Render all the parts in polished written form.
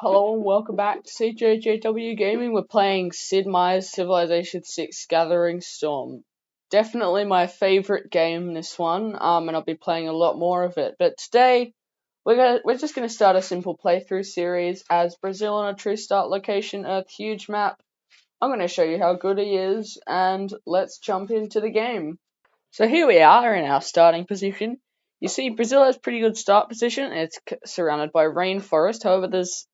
Hello and welcome back to CJJW Gaming. We're playing Sid Meier's Civilization 6 Gathering Storm. Definitely my favourite game, this one, and I'll be playing a lot more of it. But today, we're just gonna start a simple playthrough series as Brazil on a true start location, Earth huge map. I'm gonna show you how good he is, and let's jump into the game. So here we are in our starting position. You see, Brazil has pretty good start position. It's surrounded by rainforest. However, there's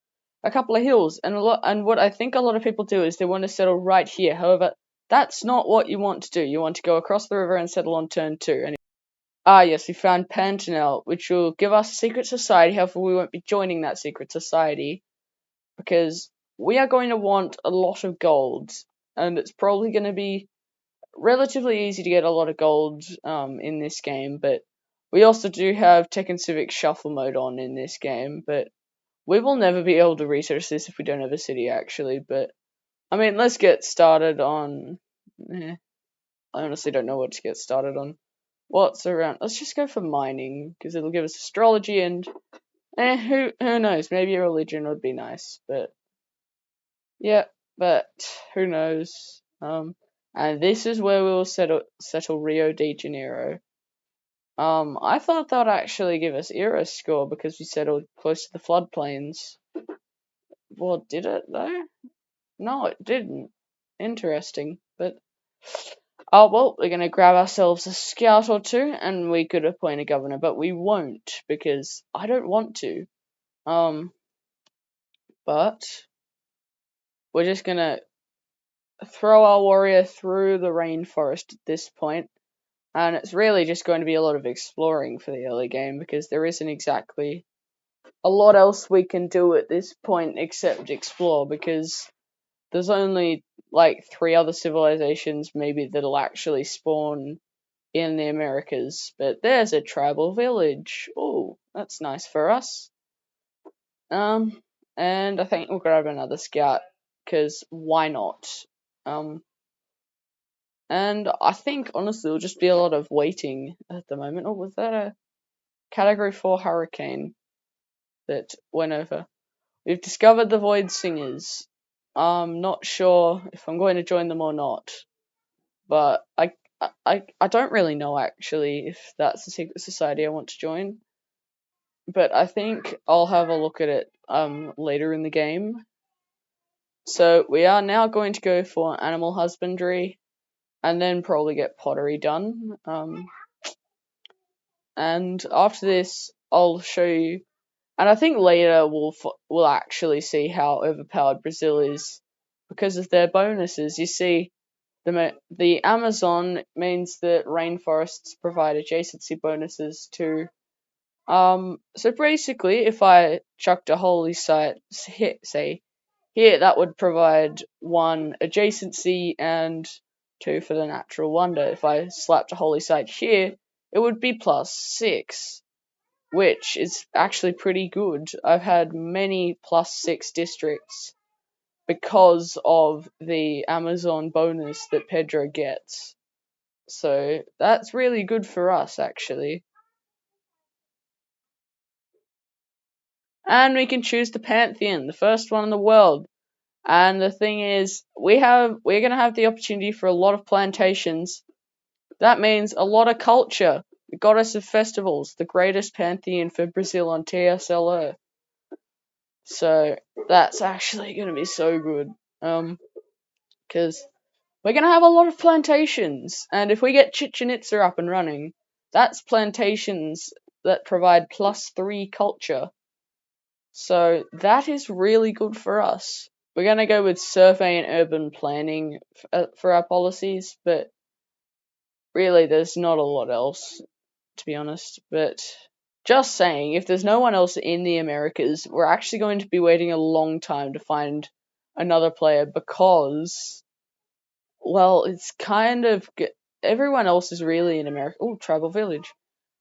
a couple of hills, and what I think a lot of people do is they want to settle right here. However, that's not what you want to do. You want to go across the river and settle on turn 2. Yes, we found Pantanal, which will give us a secret society. However, we won't be joining that secret society because we are going to want a lot of gold, and it's probably going to be relatively easy to get a lot of gold in this game. But we also do have Tech and Civic Shuffle mode on in this game, but we will never be able to research this if we don't have a city, actually. But I mean, let's get started on. I honestly don't know what to get started on. What's around? Let's just go for mining because it'll give us astrology and who knows? Maybe a religion would be nice, but yeah, but who knows? And this is where we will settle Rio de Janeiro. I thought that would actually give us era score because we settled close to the floodplains. Well, did it though? No, it didn't. Interesting. But oh well, we're gonna grab ourselves a scout or two, and we could appoint a governor, but we won't because I don't want to. But we're just gonna throw our warrior through the rainforest at this point, and it's really just going to be a lot of exploring for the early game because there isn't exactly a lot else we can do at this point except explore because there's only like 3 other civilizations maybe that'll actually spawn in the Americas. But there's a tribal village. Oh, that's nice for us. And I think we'll grab another scout because why not? And I think honestly it'll just be a lot of waiting at the moment. Oh, was that a Category 4 hurricane that went over? We've discovered the Void Singers. I'm not sure if I'm going to join them or not, but I don't really know actually if that's the secret society I want to join. But I think I'll have a look at it later in the game. So we are now going to go for animal husbandry, and then probably get pottery done. And after this, I'll show you. And I think later we'll actually see how overpowered Brazil is because of their bonuses. You see, the Amazon means that rainforests provide adjacency bonuses to. So basically, if I chucked a holy site, say here, that would provide 1 adjacency and 2 for the natural wonder. If I slapped a holy site here, it would be +6, which is actually pretty good. I've had many +6 districts because of the Amazon bonus that Pedro gets. So that's really good for us, actually. And we can choose the Pantheon, the first one in the world. And the thing is, we're gonna have the opportunity for a lot of plantations. That means a lot of culture. The goddess of festivals, the greatest pantheon for Brazil on TSL Earth. So that's actually gonna be so good. Because we're gonna have a lot of plantations, and if we get Chichen Itza up and running, that's plantations that provide +3 culture. So that is really good for us. We're going to go with survey and urban planning for our policies, but really there's not a lot else, to be honest. But just saying, if there's no one else in the Americas, we're actually going to be waiting a long time to find another player because, well, it's kind of everyone else is really in America. Oh, tribal village.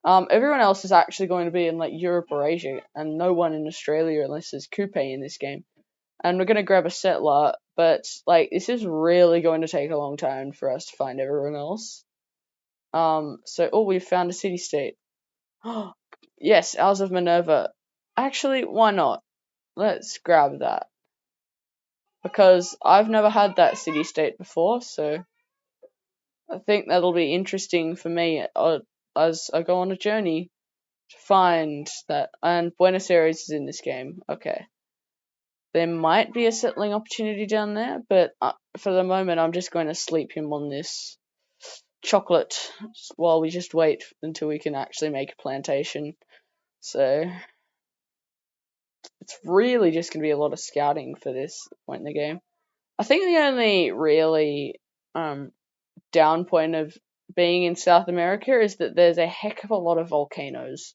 Everyone else is actually going to be in like Europe or Asia, and no one in Australia unless there's Coupe in this game. And we're gonna grab a settler, but like this is really going to take a long time for us to find everyone else. So we found a city state. Yes, Isles of Minerva. Actually, why not? let's grab that. Because I've never had that city-state before, so I think that'll be interesting for me as I go on a journey to find that. And Buenos Aires is in this game. Okay. There might be a settling opportunity down there, but for the moment I'm just going to sleep him on this chocolate while we just wait until we can actually make a plantation. So it's really just going to be a lot of scouting for this point in the game. I think the only really down point of being in South America is that there's a heck of a lot of volcanoes.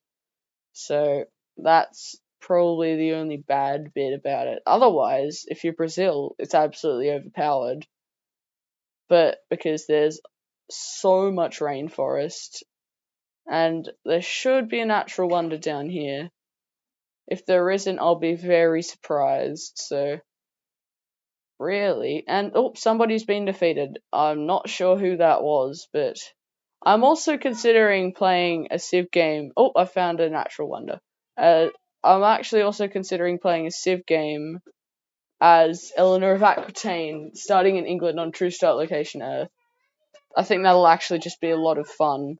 So that's probably the only bad bit about it. Otherwise, if you're Brazil, it's absolutely overpowered. But because there's so much rainforest, and there should be a natural wonder down here. If there isn't, I'll be very surprised. So really, and somebody's been defeated. I'm not sure who that was, but I'm also considering playing a Civ game. Oh, I found a natural wonder. I'm actually also considering playing a Civ game as Eleanor of Aquitaine, starting in England on True Start Location Earth. I think that'll actually just be a lot of fun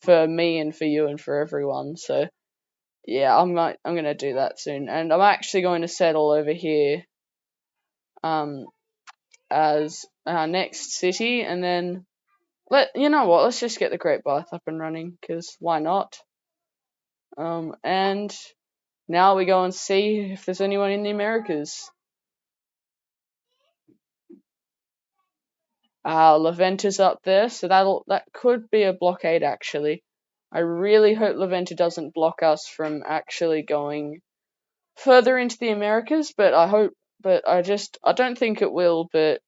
for me and for you and for everyone. So yeah, I'm gonna do that soon, and I'm actually going to settle over here as our next city, and then let's just get the Great Bath up and running, because why not? And now we go and see if there's anyone in the Americas. Laventa's up there, so that could be a blockade actually. I really hope Laventa doesn't block us from actually going further into the Americas, but I don't think it will, but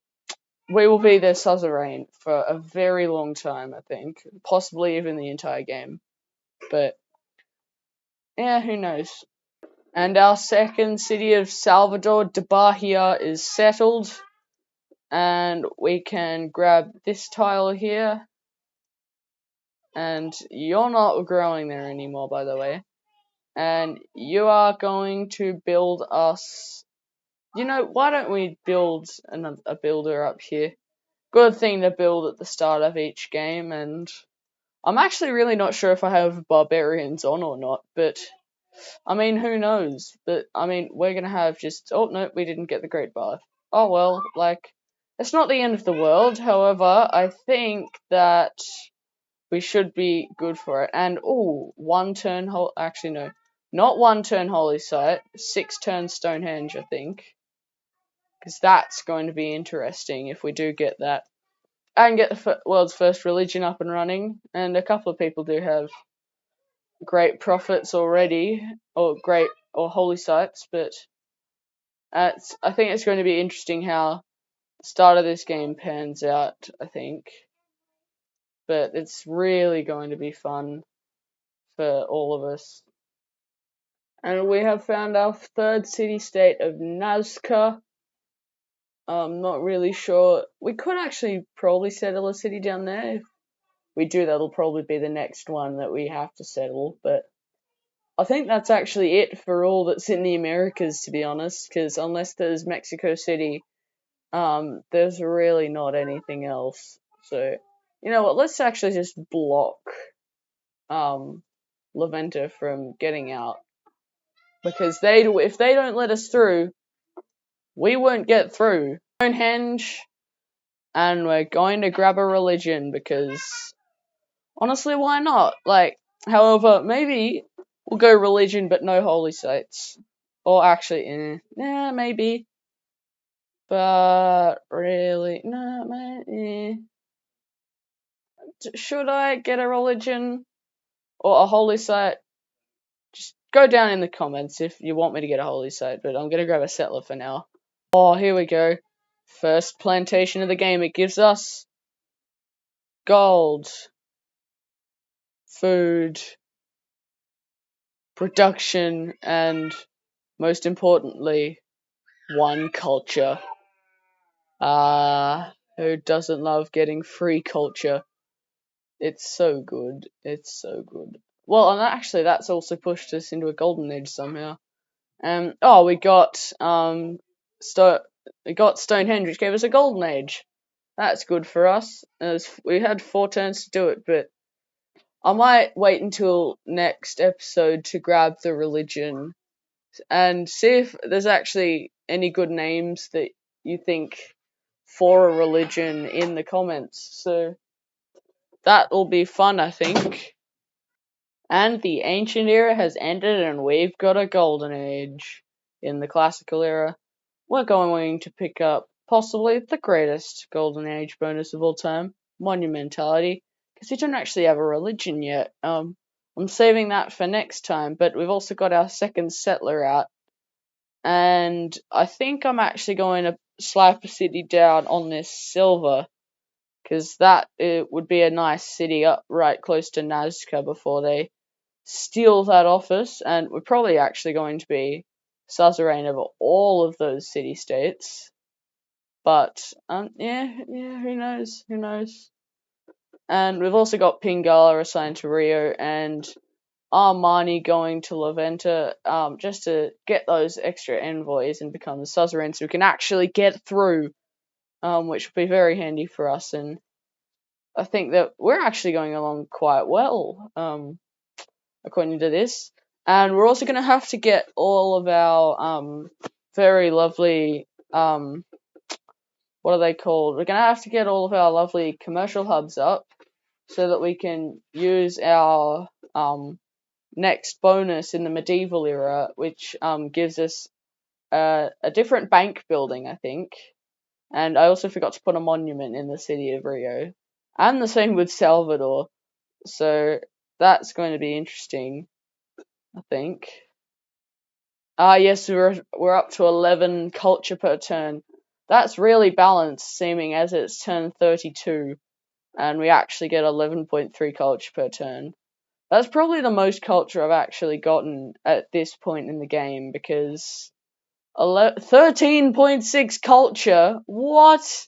we will be their suzerain for a very long time, I think. Possibly even the entire game. But yeah, who knows? And our second city of Salvador de Bahia is settled. And we can grab this tile here. And you're not growing there anymore, by the way. And you are going to build us. Why don't we build a builder up here? Good thing to build at the start of each game, and I'm actually really not sure if I have barbarians on or not, but I mean, who knows? But I mean, we're gonna have oh no, we didn't get the Great Bath. Oh well, it's not the end of the world. However, I think that we should be good for it. And one turn actually no, not one turn Holy Site, 6 turn Stonehenge, I think. Because that's going to be interesting if we do get that. And get the world's first religion up and running. And a couple of people do have great prophets already, or holy sites, but I think it's going to be interesting how the start of this game pans out, I think. But it's really going to be fun for all of us. And we have found our third city-state of Nazca. I'm not really sure. We could actually probably settle a city down there. If we do, that'll probably be the next one that we have to settle. But I think that's actually it for all that's in the Americas, to be honest. Because unless there's Mexico City, there's really not anything else. So, you know what? Let's actually just block Laventa from getting out. Because if they don't let us through, we won't get through. Stonehenge, and we're going to grab a religion because honestly, why not? However, maybe we'll go religion but no holy sites. Or actually, maybe. But really, no, man, should I get a religion or a holy site? Just go down in the comments if you want me to get a holy site, but I'm gonna grab a settler for now. Oh, here we go. First plantation of the game. It gives us gold, food, production, and most importantly, one culture. Who doesn't love getting free culture? It's so good. It's so good. Well, and actually, that's also pushed us into a golden age somehow. We got we got Stonehenge, which gave us a golden age. That's good for us. As we had 4 turns to do it, but I might wait until next episode to grab the religion and see if there's actually any good names that you think for a religion in the comments. So that'll be fun, I think. And the ancient era has ended and we've got a golden age. In the classical era, we're going to pick up possibly the greatest golden age bonus of all time, monumentality, because we don't actually have a religion yet. I'm saving that for next time, but we've also got our second settler out, and I think I'm actually going to slap a city down on this silver, because that it would be a nice city up right close to Nazca before they steal that office, and we're probably actually going to be suzerain over all of those city-states. But, yeah, who knows, And we've also got Pingala assigned to Rio, and Armani going to La Venta, just to get those extra envoys and become the suzerain so we can actually get through, which would be very handy for us, and I think that we're actually going along quite well, according to this. And we're also going to have to get all of our very lovely, what are they called? We're going to have to get all of our lovely commercial hubs up so that we can use our next bonus in the medieval era, which gives us a different bank building, I think. And I also forgot to put a monument in the city of Rio. And the same with Salvador. So that's going to be interesting, I think. Yes, we're up to 11 culture per turn. That's really balanced, seeming as it's turn 32, and we actually get 11.3 culture per turn. That's probably the most culture I've actually gotten at this point in the game, because 13.6 culture? What?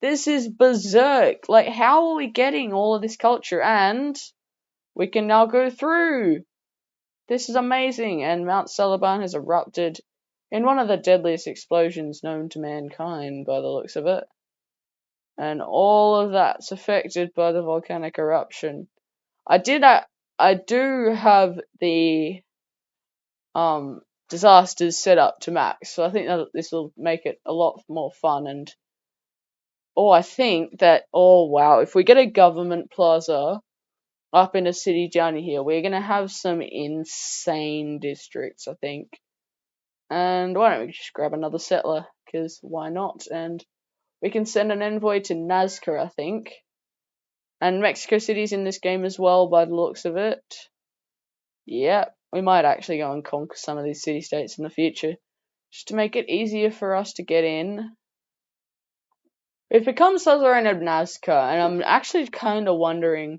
This is berserk. Like, how are we getting all of this culture? And we can now go through. This is amazing, and Mount Celeban has erupted in one of the deadliest explosions known to mankind, by the looks of it. And all of that's affected by the volcanic eruption. I do have the disasters set up to max, so I think that this will make it a lot more fun. And I think that wow, if we get a government plaza up in a city down here, we're gonna have some insane districts, I think. And why don't we just grab another settler? Because why not? And we can send an envoy to Nazca, I think. And Mexico City's in this game as well, by the looks of it. Yep, we might actually go and conquer some of these city-states in the future, just to make it easier for us to get in. We've become suzerain of Nazca, and I'm actually kind of wondering,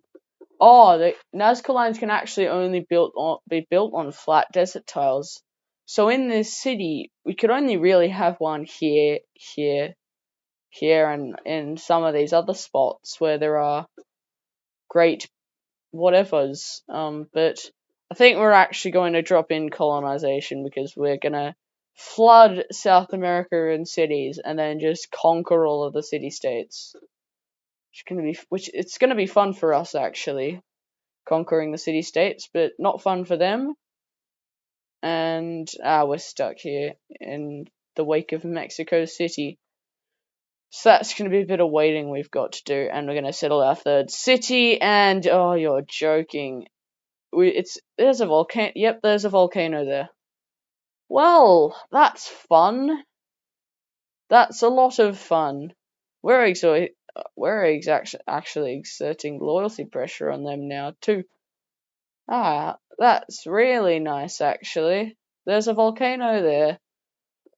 the Nazca lines can actually only be built on flat desert tiles. So in this city, we could only really have one here, and in some of these other spots where there are great whatevers. But I think we're actually going to drop in colonization, because we're gonna flood South America in cities and then just conquer all of the city-states. It's gonna be fun for us, actually, conquering the city-states, but not fun for them. And we're stuck here in the wake of Mexico City. So that's going to be a bit of waiting we've got to do, and we're going to settle our third city, and you're joking. There's a volcano. Yep, there's a volcano there. Well, that's fun. That's a lot of fun. We're actually exerting loyalty pressure on them now too. That's really nice, actually. There's a volcano there.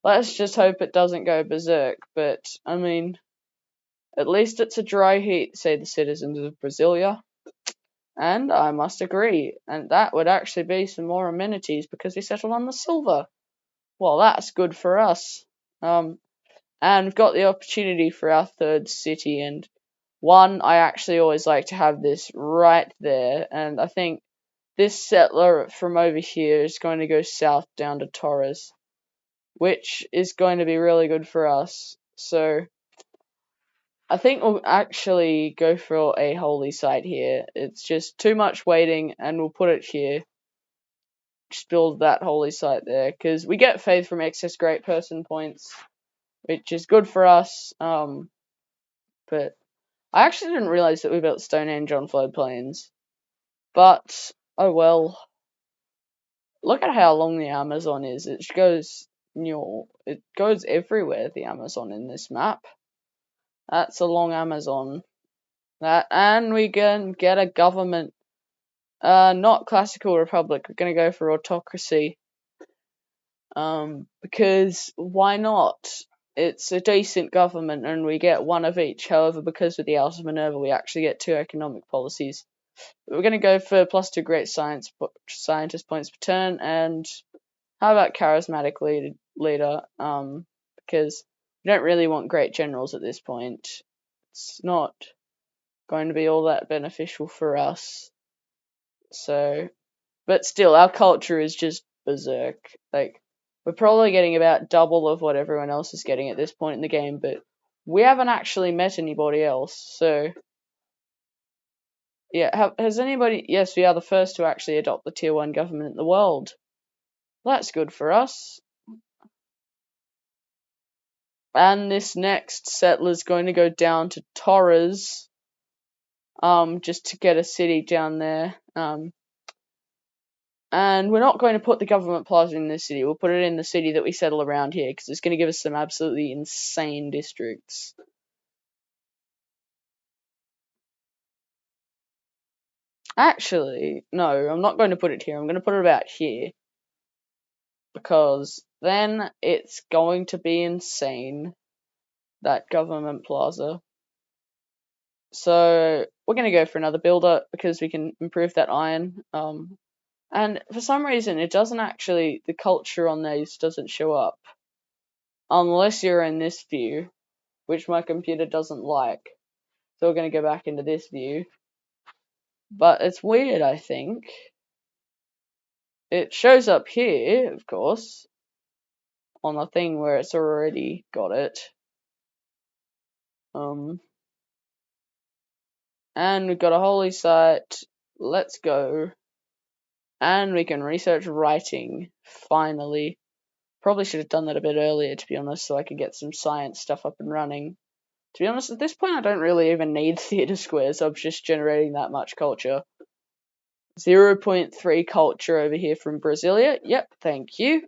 Let's just hope it doesn't go berserk, but, I mean, at least it's a dry heat, say the citizens of Brasilia. And I must agree, and that would actually be some more amenities because we settled on the silver. Well, that's good for us. And we've got the opportunity for our third city, and I actually always like to have this right there, and I think this settler from over here is going to go south down to Torres, which is going to be really good for us. So I think we'll actually go for a holy site here. It's just too much waiting, and we'll put it here. Just build that holy site there, because we get faith from excess great person points, which is good for us. But I actually didn't realize that we built Stonehenge on floodplains. But oh well. Look at how long the Amazon is. It goes everywhere, the Amazon in this map. That's a long Amazon. And we can get a government. Not classical republic. We're gonna go for autocracy. Because why not? It's a decent government, and we get one of each. However, because of the House of Minerva, we actually get 2 economic policies. We're gonna go for +2 great scientist points per turn, and how about charismatic leader? Because we don't really want great generals at this point. It's not going to be all that beneficial for us. So, but still, our culture is just berserk. Like, we're probably getting about double of what everyone else is getting at this point in the game, but we haven't actually met anybody else. So, yeah, has anybody? Yes, we are the first to actually adopt the Tier 1 government in the world. That's good for us. And this next settler's going to go down to Torres, just to get a city down there. And we're not going to put the government plaza in this city. We'll put it in the city that we settle around here, because it's going to give us some absolutely insane districts. Actually, no, I'm not going to put it here. I'm going to put it about here. Because then it's going to be insane, that government plaza. So we're going to go for another builder, because we can improve that iron. And for some reason, it doesn't actually, the culture on these doesn't show up. Unless you're in this view, which my computer doesn't like. So we're going to go back into this view. But it's weird, I think. It shows up here, of course, on the thing where it's already got it. And we've got a holy site. Let's go. And we can research writing, finally. Probably should have done that a bit earlier, to be honest, so I could get some science stuff up and running. To be honest, at this point I don't really even need theatre squares, I'm just generating that much culture. 0.3 culture over here from Brasilia. Yep, thank you.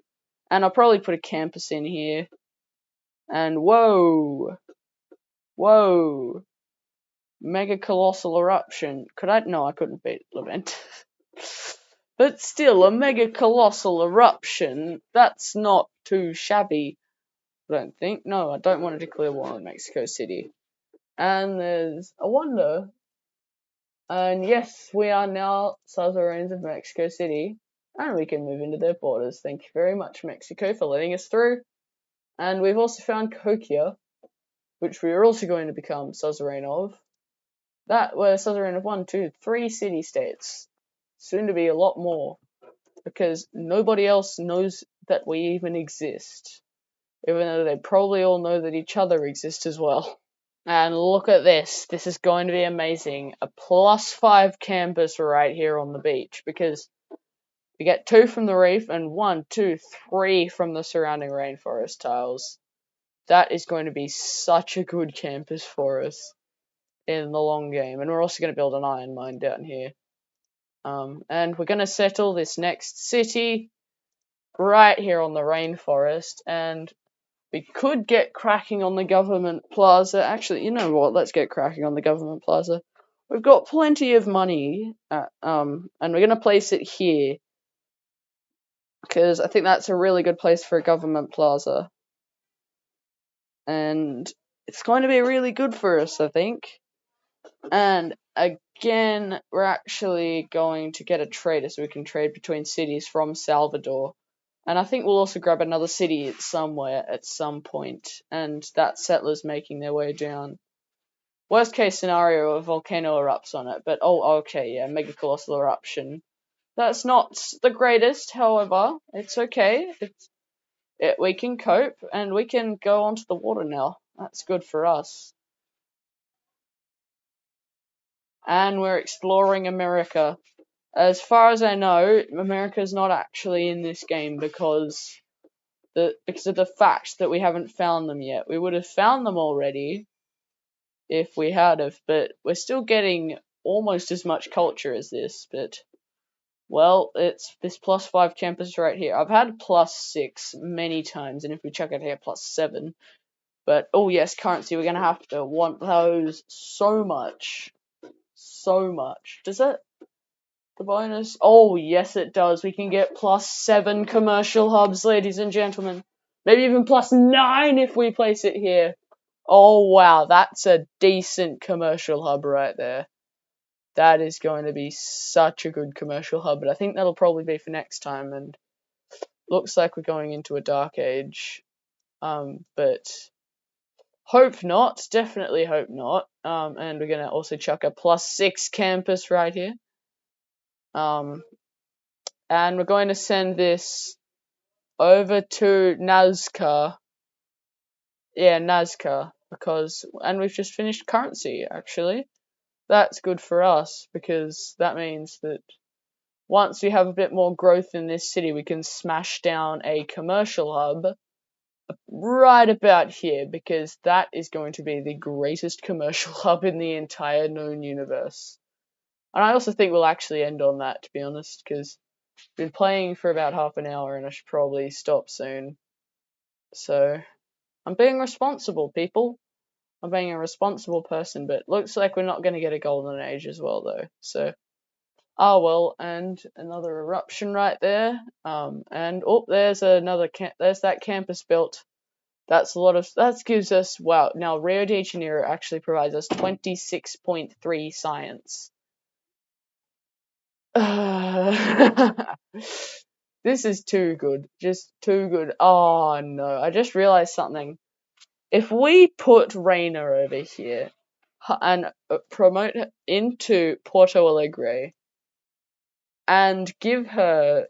And I'll probably put a campus in here. And whoa! Whoa! Mega Colossal Eruption. Could I? No, I couldn't beat Levent. But still, a Mega Colossal Eruption, that's not too shabby, I don't think. No, I don't want to declare war on Mexico City. And there's a wonder. And yes, we are now suzerains of Mexico City, and we can move into their borders. Thank you very much, Mexico, for letting us through. And we've also found Coquia, which we are also going to become suzerain of. That we're suzerain of 1, 2, 3 city-states. Soon to be a lot more, because nobody else knows that we even exist, even though they probably all know that each other exists as well. And look at this. This is going to be amazing. A +5 campus right here on the beach, because we get 2 from the reef and 1, 2, 3 from the surrounding rainforest tiles. That is going to be such a good campus for us in the long game. And we're also going to build an iron mine down here. And we're going to settle this next city right here on the rainforest. And we could get cracking on the government plaza. Actually, you know what? Let's get cracking on the government plaza. We've got plenty of money, and we're going to place it here, because I think that's a really good place for a government plaza. And it's going to be really good for us, I think. And again, we're actually going to get a trader so we can trade between cities from Salvador. And I think we'll also grab another city somewhere at some point, and that settler's making their way down. Worst case scenario, a volcano erupts on it, but oh, okay, yeah, mega colossal eruption. That's not the greatest, however, it's okay. We can cope, and we can go onto the water now. That's good for us. And we're exploring America. As far as I know, America's not actually in this game because of the fact that we haven't found them yet. We would have found them already if we had have, but we're still getting almost as much culture as this, but well, it's this +5 campus right here. I've had +6 many times, and if we check it here, +7. But, oh yes, currency, we're gonna have to want those so much. So much. Does it? The bonus? Oh, yes it does. We can get +7 commercial hubs, ladies and gentlemen. Maybe even +9 if we place it here. Oh wow, that's a decent commercial hub right there. That is going to be such a good commercial hub, but I think that'll probably be for next time, and looks like we're going into a dark age. But hope not, definitely hope not. And we're gonna also chuck a +6 campus right here. And we're going to send this over to Nazca. Yeah, Nazca, and we've just finished currency, actually. That's good for us, because that means that once we have a bit more growth in this city, we can smash down a commercial hub right about here, because that is going to be the greatest commercial hub in the entire known universe. And I also think we'll actually end on that, to be honest, because we've been playing for about half an hour and I should probably stop soon. So, I'm being responsible, people. I'm being a responsible person, but looks like we're not going to get a golden age as well, though. So, oh well, and another eruption right there. And oh, there's another there's that campus built. That's a lot of, that gives us, wow, now Rio de Janeiro actually provides us 26.3 science. This is too good, just too good. Oh no, I just realized something. If we put Reina over here and promote her into Porto Alegre and give her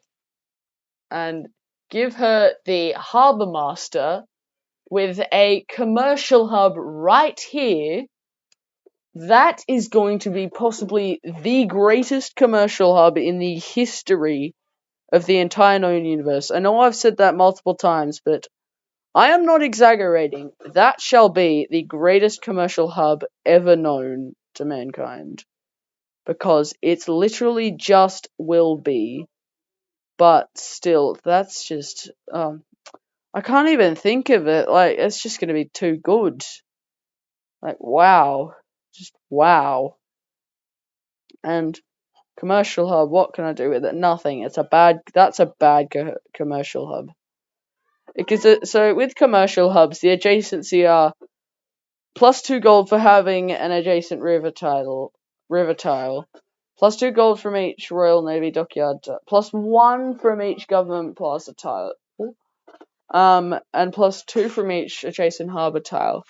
the harbour master with a commercial hub right here, that is going to be possibly the greatest commercial hub in the history of the entire known universe. I know I've said that multiple times, but I am not exaggerating. That shall be the greatest commercial hub ever known to mankind. Because it's literally just will be. But still, that's just, I can't even think of it. Like, it's just gonna be too good. Like, wow. Just wow. And commercial hub, what can I do with it? Nothing. That's a bad commercial hub. Because so with commercial hubs, the adjacency are +2 gold for having an adjacent river tile, +2 gold from each Royal Navy dockyard, +1 from each government plaza tile, and +2 from each adjacent harbour tile.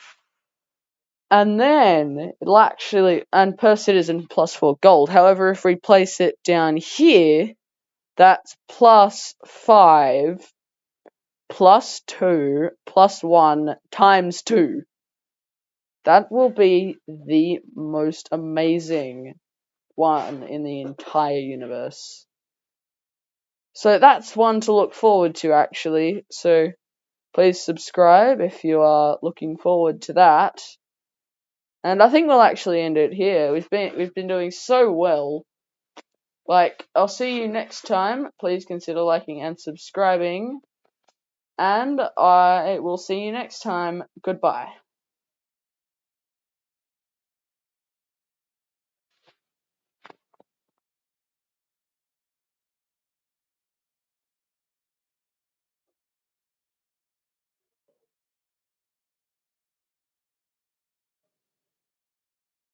And then it'll actually, and per citizen +4 gold. However, if we place it down here, that's +5 +2 +1 times 2. That will be the most amazing one in the entire universe. So that's one to look forward to, actually. So please subscribe if you are looking forward to that. And I think we'll actually end it here. We've been doing so well. Like, I'll see you next time. Please consider liking and subscribing. And I will see you next time. Goodbye.